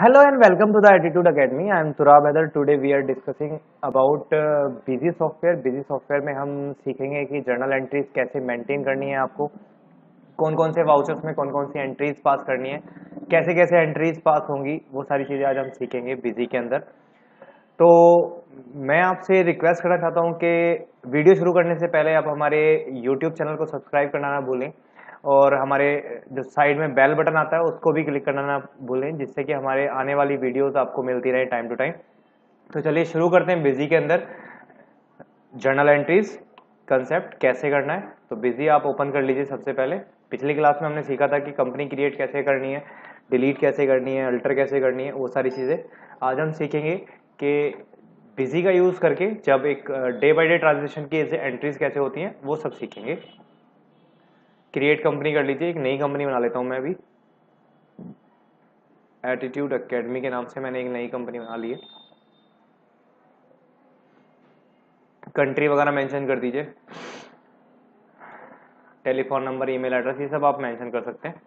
Hello and welcome to the Attitude Academy. I am Turab Haider. Today we are discussing about busy software. Busy software में हम सीखेंगे कि journal entries कैसे maintain करनी है आपको, कौन कौन से वाउचर्स में कौन कौन सी एंट्रीज पास करनी है, कैसे कैसे एंट्रीज पास होंगी, वो सारी चीज़ें आज हम सीखेंगे बिजी के अंदर। तो मैं आपसे रिक्वेस्ट करना चाहता हूँ कि वीडियो शुरू करने से पहले आप हमारे YouTube चैनल को सब्सक्राइब करना ना भूलें और हमारे जो साइड में बेल बटन आता है उसको भी क्लिक करना ना भूलें, जिससे कि हमारे आने वाली वीडियोस आपको मिलती रहे टाइम टू टाइम। तो चलिए शुरू करते हैं बिजी के अंदर जर्नल एंट्रीज कंसेप्ट कैसे करना है। तो बिजी आप ओपन कर लीजिए। सबसे पहले पिछली क्लास में हमने सीखा था कि कंपनी क्रिएट कैसे करनी है, डिलीट कैसे करनी है, अल्टर कैसे करनी है, वो सारी चीज़ें आज हम सीखेंगे कि बिजी का यूज़ करके जब एक डे बाय डे ट्रांजेक्शन की एंट्रीज कैसे होती हैं वो सब सीखेंगे। क्रिएट कंपनी कर लीजिए, एक नई कंपनी बना लेता हूं मैं अभी। एटीट्यूड एकेडमी के नाम से मैंने एक नई कंपनी बना ली है। कंट्री वगैरह मेंशन कर दीजिए, टेलीफोन नंबर, ईमेल एड्रेस, ये सब आप मेंशन कर सकते हैं।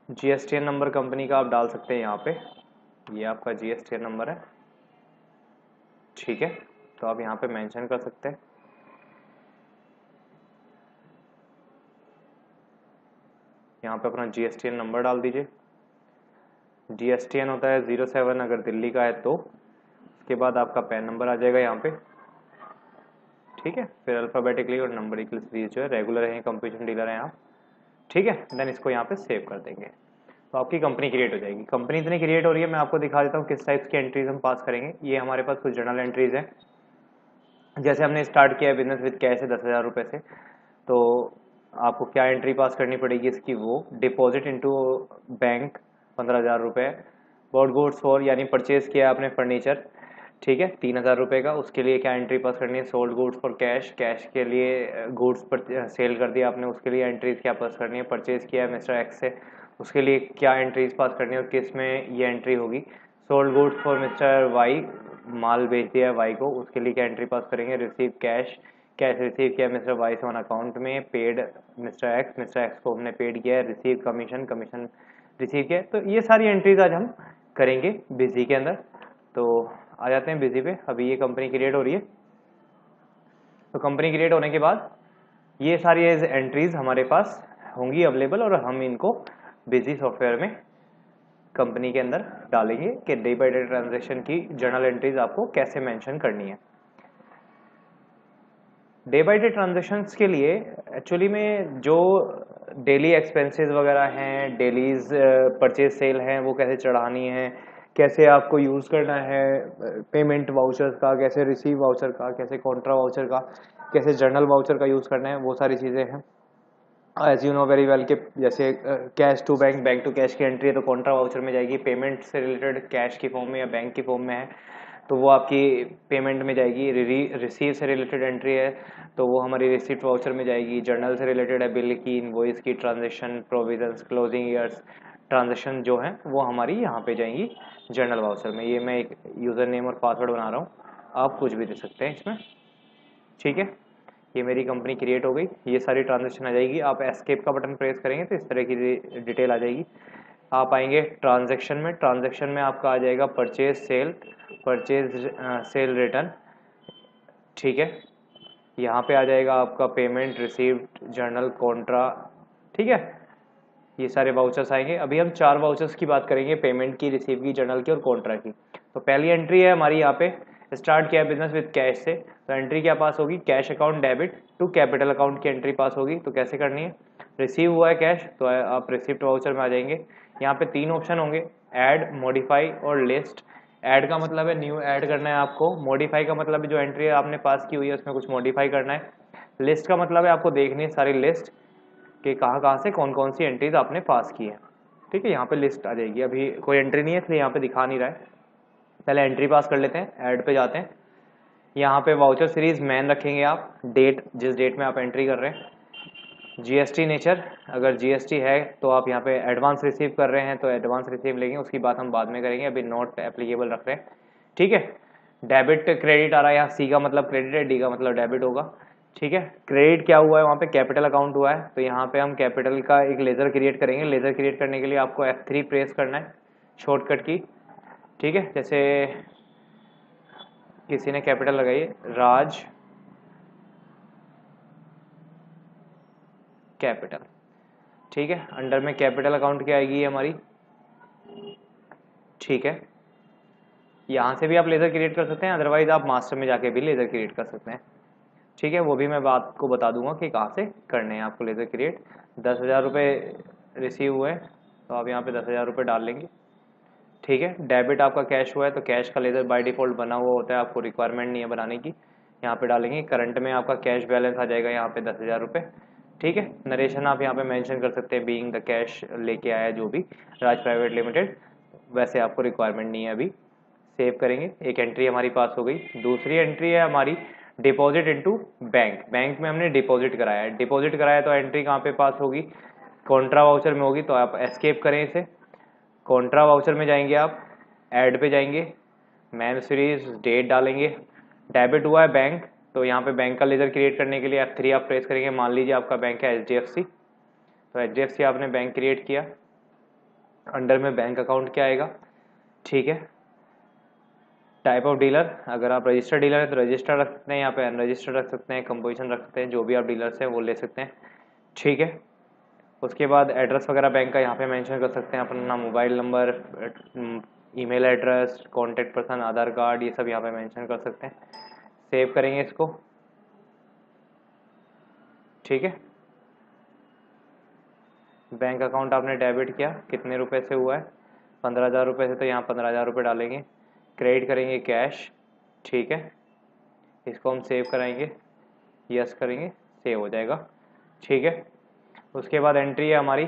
जीएसटीएन नंबर कंपनी का आप डाल सकते हैं यहाँ पे, ये आपका जीएसटीएन नंबर है, ठीक है। तो आप यहाँ पे मेंशन कर सकते हैं। यहाँ पे अपना जीएसटीएन नंबर डाल दीजिए। जीएसटीएन होता है 07 अगर दिल्ली का है तो। उसके बाद आपका पैन नंबर आ जाएगा यहाँ पे, ठीक है। फिर अल्फाबेटिकली और नंबरिकली सीरीज जो है, रेगुलर है, कंप्यूटर डीलर हैं आप, ठीक है। देन इसको यहाँ पे सेव कर देंगे तो आपकी कंपनी क्रिएट हो जाएगी। कंपनी इतनी क्रिएट हो रही है, मैं आपको दिखा देता हूँ किस टाइप्स की एंट्रीज हम पास करेंगे। ये हमारे पास कुछ जर्नल एंट्रीज हैं। जैसे हमने स्टार्ट किया है बिजनेस विद कैश है 10,000 रुपये से, तो आपको क्या एंट्री पास करनी पड़ेगी इसकी, वो डिपॉजिट इनटू बैंक 15,000 रुपये, बॉट गुड्स फॉर यानी परचेज किया आपने फर्नीचर, ठीक है, 3,000 रुपये का, उसके लिए क्या एंट्री पास करनी है। Sold goods for cash, cash के लिए गुड्स पर सेल कर दिया आपने, उसके लिए एंट्रीज क्या पास करनी है। परचेज किया है मिस्टर एक्स से, उसके लिए क्या एंट्रीज पास करनी है और किस में ये एंट्री होगी। Sold goods for mister Y, माल बेच दिया है वाई को, उसके लिए क्या एंट्री पास करेंगे। रिसीव कैश, कैश रिसीव किया मिस्टर वाई से ऑन अकाउंट में, पेड मिस्टर एक्स को हमने पेड किया है। रिसीव कमीशन, कमीशन रिसीव किया। तो ये सारी एंट्रीज आज हम करेंगे बिजी के अंदर। तो आ जाते हैं बिजी पे। अभी ये कंपनी क्रिएट हो रही है, तो कंपनी क्रिएट होने के बाद ये सारी एंट्रीज हमारे पास होंगी अवेलेबल और हम इनको बिजी सॉफ्टवेयर में कंपनी के अंदर डालेंगे कि डे बाय डे ट्रांजेक्शन की जर्नल एंट्रीज आपको कैसे मेंशन करनी है। डे बाय डे ट्रांजेक्शन्स के लिए एक्चुअली में जो डेली एक्सपेंसेस वगैरह हैं, डेलीज परचेज सेल हैं, वो कैसे चढ़ानी है, कैसे आपको यूज़ करना है पेमेंट वाउचर्स का, कैसे रिसीव वाउचर का, कैसे कॉन्ट्रा वाउचर का, कैसे जर्नल वाउचर का यूज़ करना है, वो सारी चीज़ें हैं। As you know very well कि जैसे cash to bank, bank to cash की एंट्री है तो कॉन्ट्रा वाउचर में जाएगी। पेमेंट से रिलेटेड कैश की फॉर्म में या बैंक की फॉर्म में है तो वो आपकी पेमेंट में जाएगी। रिसीव से रिलेटेड एंट्री है तो वो हमारी रिसीप्ट वाउचर में जाएगी। जर्नल से रिलेटेड है, बिल की, इनवॉइस की, transaction, provisions, closing years transaction जो है वो हमारी यहाँ पे जाएंगी जर्नल वाउचर में। ये मैं एक यूज़र नेम और पासवर्ड बना रहा हूँ, आप कुछ भी दे सकते हैं इसमें, ठीक है। ये मेरी कंपनी क्रिएट हो गई, ये सारी ट्रांजेक्शन आ जाएगी। आप एस्केप का बटन प्रेस करेंगे तो इस तरह की डिटेल आ जाएगी। आप आएंगे ट्रांजैक्शन में, ट्रांजैक्शन में आपका आ जाएगा purchase sale, purchase sale return, ठीक है। यहाँ पे आ जाएगा आपका पेमेंट, रिसीव्ड, जर्नल, कॉन्ट्रा, ठीक है। ये सारे वाउचर्स आएंगे। अभी हम 4 वाउचर्स की बात करेंगे, पेमेंट की, रिसीव की, जर्नल की और कॉन्ट्रा की। तो पहली एंट्री है हमारी यहाँ पे, स्टार्ट किया बिजनेस विद कैश से, तो एंट्री क्या पास होगी, cash account debit to capital account की एंट्री पास होगी। तो कैसे करनी है, रिसीव हुआ है कैश तो आप रिसिप्ट वाउचर में आ जाएंगे। यहाँ पे 3 ऑप्शन होंगे, ऐड, मॉडिफाई और लिस्ट। ऐड का मतलब है न्यू ऐड करना है आपको, मॉडिफाई का मतलब है जो एंट्री आपने पास की हुई है उसमें कुछ मॉडिफाई करना है, लिस्ट का मतलब है आपको देखनी है सारी लिस्ट कि कहाँ से कौन कौन सी एंट्रीज आपने पास की है, ठीक है। यहाँ पे लिस्ट आ जाएगी। अभी कोई एंट्री नहीं है इसलिए यहाँ पे दिखा नहीं रहा है, पहले एंट्री पास कर लेते हैं। ऐड पे जाते हैं, यहाँ पे वाउचर सीरीज मैन रखेंगे आप, डेट जिस डेट में आप एंट्री कर रहे हैं, जीएसटी नेचर, अगर जीएसटी है तो आप यहाँ पे एडवांस रिसीव कर रहे हैं तो एडवांस रिसीव लेंगे, उसकी बात हम बाद में करेंगे, अभी नॉट एप्लीकेबल रख रहे हैं, ठीक है। डेबिट क्रेडिट आ रहा है यहाँ, सी का मतलब क्रेडिट है, डी का मतलब डेबिट होगा। ठीक है। क्रेडिट क्या हुआ है, वहाँ पे कैपिटल अकाउंट हुआ है, तो यहाँ पे हम कैपिटल का एक लेज़र क्रिएट करेंगे। लेज़र क्रिएट करने के लिए आपको F3 प्रेस करना है, शॉर्टकट की। ठीक है, जैसे किसी ने कैपिटल लगाई है, राज कैपिटल। ठीक है, अंडर में कैपिटल अकाउंट क्या आएगी हमारी। ठीक है, यहाँ से भी आप लेज़र क्रिएट कर सकते हैं, अदरवाइज आप मास्टर में जाके भी लेज़र क्रिएट कर सकते हैं। ठीक है, वो भी मैं बात को बता दूंगा कि कहाँ से करने हैं आपको लेज़र क्रिएट। 10,000 रुपये रिसीव हुए, तो आप यहाँ पे 10,000 रुपये डाल लेंगे। ठीक है, डेबिट आपका कैश हुआ है, तो कैश का लेज़र बाय डिफ़ॉल्ट बना हुआ होता है, आपको रिक्वायरमेंट नहीं है बनाने की। यहाँ पे डालेंगे करंट में आपका कैश बैलेंस आ जाएगा यहाँ पे 10,000 रुपये। ठीक है, नरेशन आप यहाँ पे मेंशन कर सकते हैं, बीइंग द कैश लेके आया जो भी राज प्राइवेट लिमिटेड, वैसे आपको रिक्वायरमेंट नहीं है अभी। सेव करेंगे, एक एंट्री हमारी पास हो गई। दूसरी एंट्री है हमारी डिपॉजिट इनटू बैंक। बैंक में हमने डिपॉजिट कराया है, डिपॉजिट कराया तो एंट्री कहाँ पे पास होगी, कॉन्ट्रा वाउचर में होगी। तो आप एस्केप करें इसे, कॉन्ट्रा वाउचर में जाएंगे, आप ऐड पे जाएंगे, मैम सीरीज डेट डालेंगे। डेबिट हुआ है बैंक, तो यहाँ पे बैंक का लेजर क्रिएट करने के लिए F3 आप प्रेस करेंगे। मान लीजिए आपका बैंक है HDFC, तो HDFC आपने बैंक क्रिएट किया। अंडर में बैंक अकाउंट क्या आएगा। ठीक है, टाइप ऑफ डीलर, अगर आप रजिस्टर्ड डीलर है तो रजिस्टर्ड रख सकते हैं, यहाँ पे अनरजिस्टर्ड रख सकते हैं, कंपोजिशन रख सकते हैं, जो भी आप डीलर्स हैं वो ले सकते हैं। ठीक है, उसके बाद एड्रेस वगैरह बैंक का यहाँ पे मेंशन कर सकते हैं, अपना mobile number, email address, contact person, Aadhaar card, ये सब यहाँ पे मेंशन कर सकते हैं। सेव करेंगे इसको। ठीक है, बैंक अकाउंट आपने डेबिट किया, कितने रुपए से हुआ है, 15,000 रुपये से, तो यहाँ 15,000 रुपये डालेंगे। क्रेडिट करेंगे कैश। ठीक है, इसको हम सेव कराएंगे, यस करेंगे, सेव हो जाएगा। ठीक है, उसके बाद एंट्री है हमारी,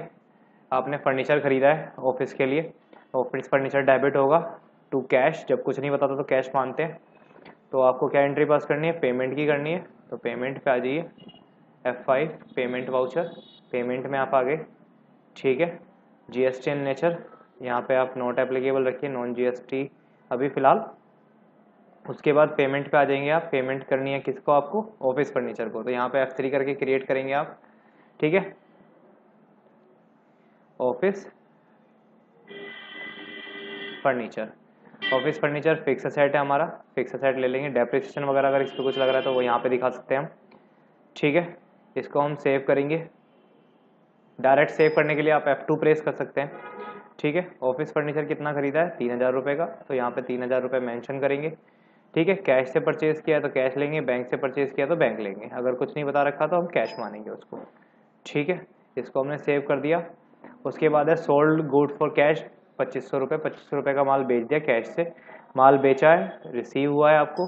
आपने फर्नीचर खरीदा है ऑफिस के लिए, ऑफिस फर्नीचर डेबिट होगा टू कैश। जब कुछ नहीं बताता तो कैश मानते हैं, तो आपको क्या एंट्री पास करनी है, पेमेंट की करनी है। तो पेमेंट पे आ जाइए, F5 पेमेंट वाउचर, पेमेंट में आप आ गए। ठीक है, GST इन नेचर, यहाँ पे आप नॉट एप्लीकेबल रखिए, नॉन GST अभी फ़िलहाल। उसके बाद पेमेंट पे आ जाएंगे आप, पेमेंट करनी है किसको, आपको ऑफिस फर्नीचर को, तो यहाँ पे F3 करके क्रिएट करेंगे आप। ठीक है, office furniture, office furniture fix asset है हमारा, फिक्स असेट ले लेंगे। डेप्रिसिएशन वगैरह अगर इस पर कुछ लग रहा है तो वो यहाँ पे दिखा सकते हैं हम। ठीक है, इसको हम सेव करेंगे। डायरेक्ट सेव करने के लिए आप F2 प्रेस कर सकते हैं। ठीक है, ऑफिस फर्नीचर कितना खरीदा है, 3,000 रुपये का, तो यहाँ पे 3,000 रुपये मैंशन करेंगे। ठीक है, कैश से परचेज किया तो कैश लेंगे, बैंक से परचेज किया तो बैंक लेंगे, अगर कुछ नहीं बता रखा तो हम कैश मानेंगे उसको। ठीक है, इसको हमने सेव कर दिया। उसके बाद है सोल्ड गुड फॉर कैश, 2,500 रुपये, 2,500 रुपये का माल बेच दिया कैश से, माल बेचा है, रिसीव हुआ है आपको,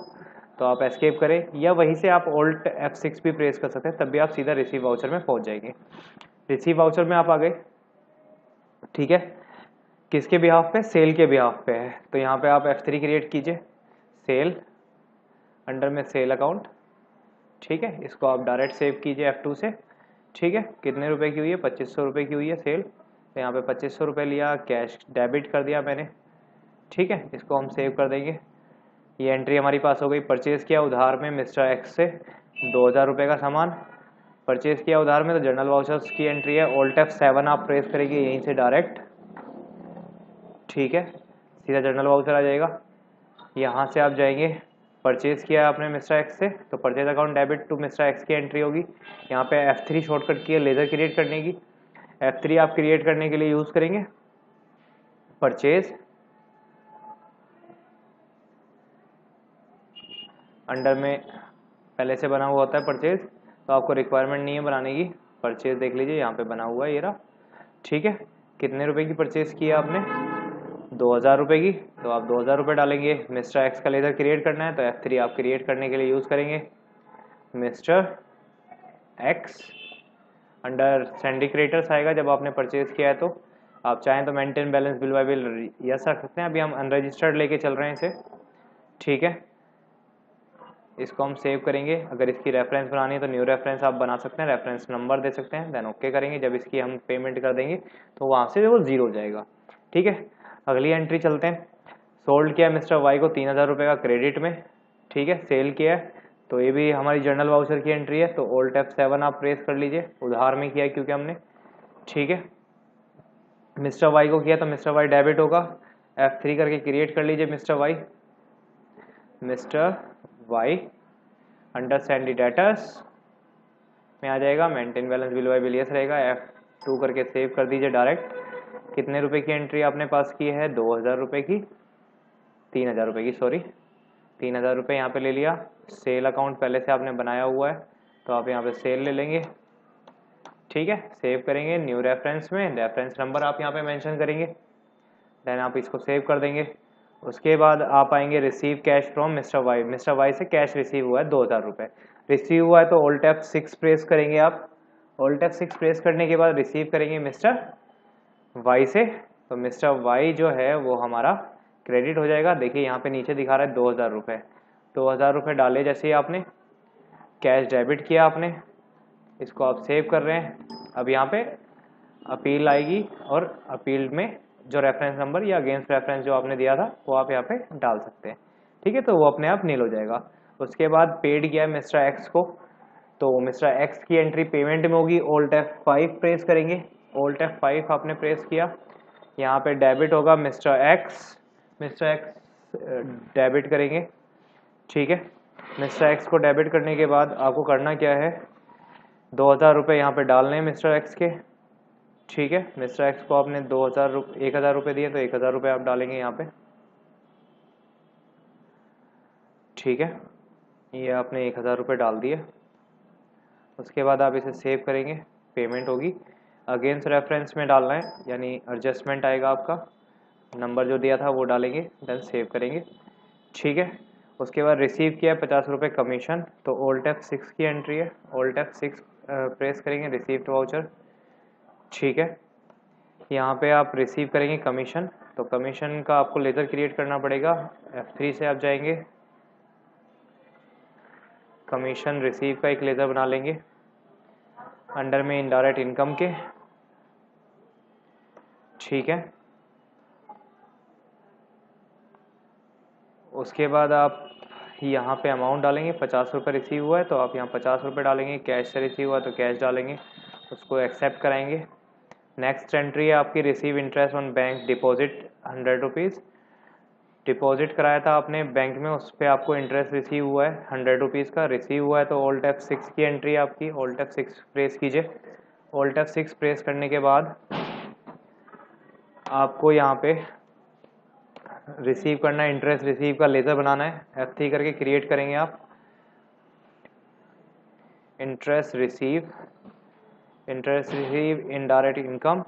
तो आप एस्केप करें, या वहीं से आप ऑल्ट F6 भी प्रेस कर सकते हैं, तब भी आप सीधा रिसीव वाउचर में पहुंच जाएंगे। रिसीव वाउचर में आप आ गए। ठीक है, किसके बिहाफ पे, सेल के बिहाफ पे है, तो यहाँ पे आप F3 क्रिएट कीजिए, सेल, अंडर में सेल अकाउंट। ठीक है, इसको आप डायरेक्ट सेव कीजिए F2 से। ठीक है, कितने रुपए की हुई है, 2,500 रुपये की हुई है सेल, तो यहाँ पे 2,500 रुपये लिया, कैश डेबिट कर दिया मैंने। ठीक है, इसको हम सेव कर देंगे। ये एंट्री हमारी पास हो गई। परचेज किया उधार में मिस्टर एक्स से 2,000 रुपये का सामान, परचेज किया उधार में, तो जर्नल वाउचर्स की एंट्री है, ऑल्ट F7 आप प्रेस करेंगे यहीं से डायरेक्ट। ठीक है, सीधा जर्नल वाउचर आ जाएगा। यहाँ से आप जाएंगे, परचेज किया आपने मिस्टर एक्स से, तो purchase account debit to mister X की एंट्री होगी। यहाँ पे F3 शॉर्टकट की है लेज़र क्रिएट करने की, F3 आप क्रिएट करने के लिए यूज़ करेंगे। परचेज, अंडर में पहले से बना हुआ होता है परचेज, तो आपको रिक्वायरमेंट नहीं है बनाने की। परचेज देख लीजिए यहाँ पे बना हुआ है, ये रहा। ठीक है, कितने रुपए की परचेज की है आपने, 2,000 रुपये की, तो आप 2,000 रुपये डालेंगे। मिस्टर एक्स का लेज़र क्रिएट करना है, तो F3 आप क्रिएट करने के लिए यूज़ करेंगे, mister x. Under sandy creators आएगा जब आपने परचेज किया है, तो आप चाहें तो maintain balance bill bye bill yes रख सकते हैं, अभी हम अनरजिस्टर्ड लेके चल रहे हैं इसे। ठीक है, इसको हम सेव करेंगे। अगर इसकी रेफरेंस बनानी है तो न्यू रेफरेंस आप बना सकते हैं, रेफरेंस नंबर दे सकते हैं, देन ओके करेंगे। जब इसकी हम पेमेंट कर देंगे तो वहाँ से वो जीरो हो जाएगा। ठीक है, अगली एंट्री चलते हैं। सोल्ड किया मिस्टर वाई को 3,000 रुपये का क्रेडिट में। ठीक है, सेल किया है तो ये भी हमारी जर्नल वाउचर की एंट्री है। तो Alt F7 आप प्रेस कर लीजिए, उधार में किया है क्योंकि हमने, ठीक है। मिस्टर वाई को किया तो मिस्टर वाई डेबिट होगा, F3 करके क्रिएट कर लीजिए mister Y under sundry debtors में आ जाएगा, मेंटेन बैलेंस बिल बाय बिलियस रहेगा, F2 करके सेव कर दीजिए डायरेक्ट। कितने रुपए की एंट्री आपने पास की है? 2000 रुपये की, 3000 रुपये की, सॉरी 3000 रुपये यहाँ पे ले लिया। सेल अकाउंट पहले से आपने बनाया हुआ है तो आप यहाँ पे सेल ले लेंगे, ठीक है। सेव करेंगे न्यू रेफरेंस में, रेफरेंस नंबर आप यहाँ पे मेंशन करेंगे, देन आप इसको सेव कर देंगे। उसके बाद आप आएंगे receive cash from mister Y से कैश रिसीव हुआ है 2000 रुपये रिसीव हुआ है। तो Alt F6 प्रेस करेंगे आप, Alt F6 प्रेस करने के बाद रिसीव करेंगे मिस्टर वाई से, तो मिस्टर वाई जो है वो हमारा क्रेडिट हो जाएगा। देखिए यहाँ पे नीचे दिखा रहा है 2000 रुपये, 2000 रुपये डाले जैसे ही आपने, कैश डेबिट किया आपने, इसको आप सेव कर रहे हैं। अब यहाँ पे अपील आएगी और अपील में जो रेफरेंस नंबर या अगेंस्ट रेफरेंस जो आपने दिया था वो आप यहाँ पे डाल सकते हैं, ठीक है। तो वो अपने आप नील हो जाएगा। उसके बाद पेड किया है मिस्टर एक्स को, तो मिस्टर एक्स की एंट्री पेमेंट में होगी। Alt F5 प्रेस करेंगे, Alt F5 आपने प्रेस किया, यहाँ पे डेबिट होगा मिस्टर एक्स डेबिट करेंगे, ठीक है। मिस्टर एक्स को डेबिट करने के बाद आपको करना क्या है, 2000 रुपये यहाँ पे डालने हैं मिस्टर एक्स के, ठीक है। मिस्टर एक्स को आपने 1000 रुपये दिए तो 1000 रुपये आप डालेंगे यहाँ पे, ठीक है। ये आपने 1000 रुपये डाल दिए। उसके बाद आप इसे सेव करेंगे, पेमेंट होगी। अगेंस्ट रेफरेंस में डालना है, यानी एडजस्टमेंट आएगा, आपका नंबर जो दिया था वो डालेंगे, देन सेव करेंगे, ठीक है। उसके बाद रिसीव किया है 50 रुपये कमीशन, तो Alt F6 की एंट्री है, Alt F6 प्रेस करेंगे, रिसीव्ड वाउचर, ठीक है। यहाँ पे आप रिसीव करेंगे कमीशन, तो कमीशन का आपको लेजर क्रिएट करना पड़ेगा। F3 से आप जाएंगे, कमीशन रिसीव का एक लेजर बना लेंगे अंडर में इनडायरेक्ट इनकम के, ठीक है। उसके बाद आप यहाँ पे अमाउंट डालेंगे, 50 रुपये रिसीव हुआ है तो आप यहाँ 50 रुपये डालेंगे, कैश से रिसीव हुआ तो कैश डालेंगे, उसको एक्सेप्ट कराएंगे। नेक्स्ट एंट्री है आपकी receive interest on bank deposit 100 rupees, deposit कराया था आपने बैंक में, उस पर आपको इंटरेस्ट रिसीव हुआ है 100 रुपीज़ का, रिसीव हुआ है। तो Alt F6 की एंट्री है आपकी, Alt F6 प्रेस कीजिए। Alt F6 प्रेस करने के बाद आपको यहाँ पे रिसीव करना है, इंटरेस्ट रिसीव का लेजर बनाना है, F3 करके क्रिएट करेंगे आप, इंटरेस्ट रिसीव इनडायरेक्ट इनकम,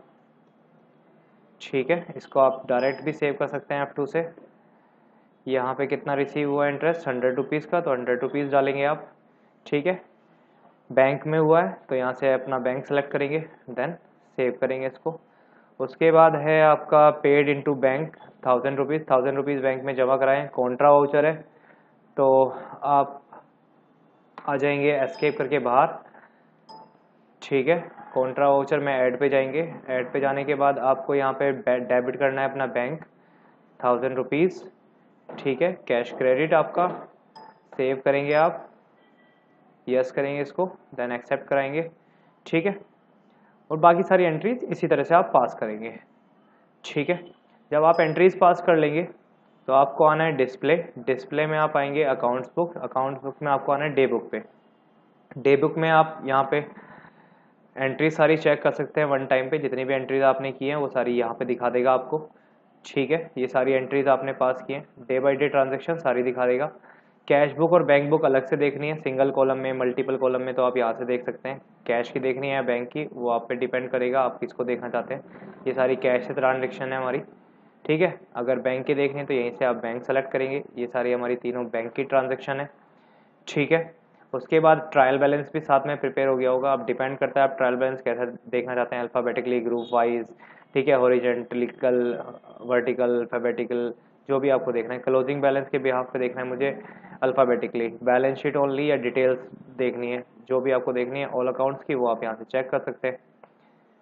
ठीक है। इसको आप डायरेक्ट भी सेव कर सकते हैं F2 से। यहाँ पे कितना रिसीव हुआ इंटरेस्ट 100 रुपीज़ का, तो 100 रुपीज़ डालेंगे आप, ठीक है। बैंक में हुआ है तो यहाँ से अपना बैंक सेलेक्ट करेंगे, देन सेव करेंगे इसको। उसके बाद है आपका paid into bank 1000 rupees bank में जमा कराएं, कॉन्ट्रा वाउचर है, तो आप आ जाएंगे एस्केप करके बाहर, ठीक है। कॉन्ट्रा वाउचर में ऐड पे जाएंगे, ऐड पे जाने के बाद आपको यहाँ पे डेबिट करना है अपना बैंक 1000 रुपीज़, ठीक है। कैश क्रेडिट आपका, सेव करेंगे आप, यस करेंगे इसको, देन एक्सेप्ट कराएंगे, ठीक है। और बाकी सारी एंट्रीज इसी तरह से आप पास करेंगे, ठीक है। जब आप एंट्रीज पास कर लेंगे तो आपको आना है डिस्प्ले में आप आएंगे अकाउंट्स बुक में आपको आना है डे बुक पे। डे बुक में आप यहाँ पे एंट्री सारी चेक कर सकते हैं वन टाइम पे, जितनी भी एंट्रीज आपने की हैं वो सारी यहाँ पे दिखा देगा आपको, ठीक है। ये सारी एंट्रीज आपने पास की हैं, डे बाय डे ट्रांजेक्शन सारी दिखा देगा। कैश बुक और बैंक बुक अलग से देखनी है, सिंगल कॉलम में मल्टीपल कॉलम में, तो आप यहाँ से देख सकते हैं। कैश की देखनी है बैंक की, वो आप पे डिपेंड करेगा आप किसको देखना चाहते हैं। ये सारी कैश से ट्रांजेक्शन है हमारी, ठीक है। अगर बैंक की देखनी है तो यहीं से आप बैंक सेलेक्ट करेंगे, ये सारी हमारी तीनों बैंक की ट्रांजेक्शन है, ठीक है। उसके बाद ट्रायल बैलेंस भी साथ में प्रिपेयर हो गया होगा, अब डिपेंड करता है आप ट्रायल बैलेंस कैसा देखना चाहते हैं, अल्फ़ाबेटिकली, ग्रुप वाइज, ठीक है, हॉरिजॉन्टलिकल, वर्टिकल, अल्फ़ाबेटिकल, जो भी आपको देखना है। क्लोजिंग बैलेंस के बिहाफ पे देखना है मुझे अल्फ़ाबेटिकली, बैलेंस शीट ओनली या डिटेल्स देखनी है, जो भी आपको देखनी है ऑल अकाउंट्स की वो आप यहाँ से चेक कर सकते हैं,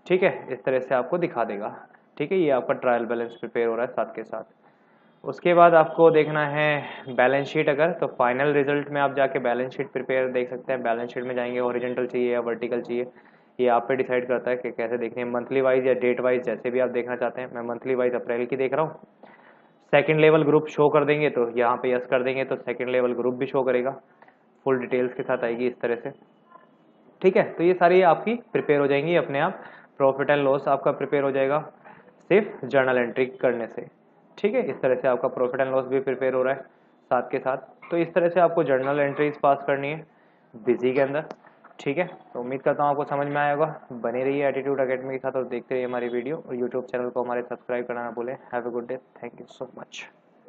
ठीक है। इस तरह से आपको दिखा देगा, ठीक है। ये आपका ट्रायल बैलेंस प्रिपेयर हो रहा है साथ के साथ। उसके बाद आपको देखना है बैलेंस शीट। अगर तो फाइनल रिजल्ट में आप जाके बैलेंस शीट प्रिपेयर देख सकते हैं। बैलेंस शीट में जाएंगे, हॉरिजॉन्टल चाहिए या वर्टिकल चाहिए, ये आप पे डिसाइड करता है कि कैसे देखनी है, मंथली वाइज या डेट वाइज, जैसे भी आप देखना चाहते हैं। मैं मंथली वाइज अप्रैल की देख रहा हूँ। सेकंड लेवल ग्रुप शो कर देंगे तो यहाँ पे यस कर देंगे तो सेकंड लेवल ग्रुप भी शो करेगा, फुल डिटेल्स के साथ आएगी इस तरह से। ठीक है, तो ये सारी आपकी प्रिपेयर हो जाएंगी अपने आप। प्रॉफिट एंड लॉस आपका प्रिपेयर हो जाएगा सिर्फ जर्नल एंट्री करने से। ठीक है, इस तरह से आपका प्रॉफिट एंड लॉस भी प्रिपेयर हो रहा है साथ के साथ। तो इस तरह से आपको जर्नल एंट्रीज पास करनी है बिजी के अंदर। ठीक है, तो उम्मीद करता हूँ आपको समझ में आया होगा। बने रहिए एटीट्यूड अकेडमी के साथ और देखते रहिए हमारी वीडियो, और यूट्यूब चैनल को हमारे सब्सक्राइब करना ना भूलें। Have a good day, thank you so much.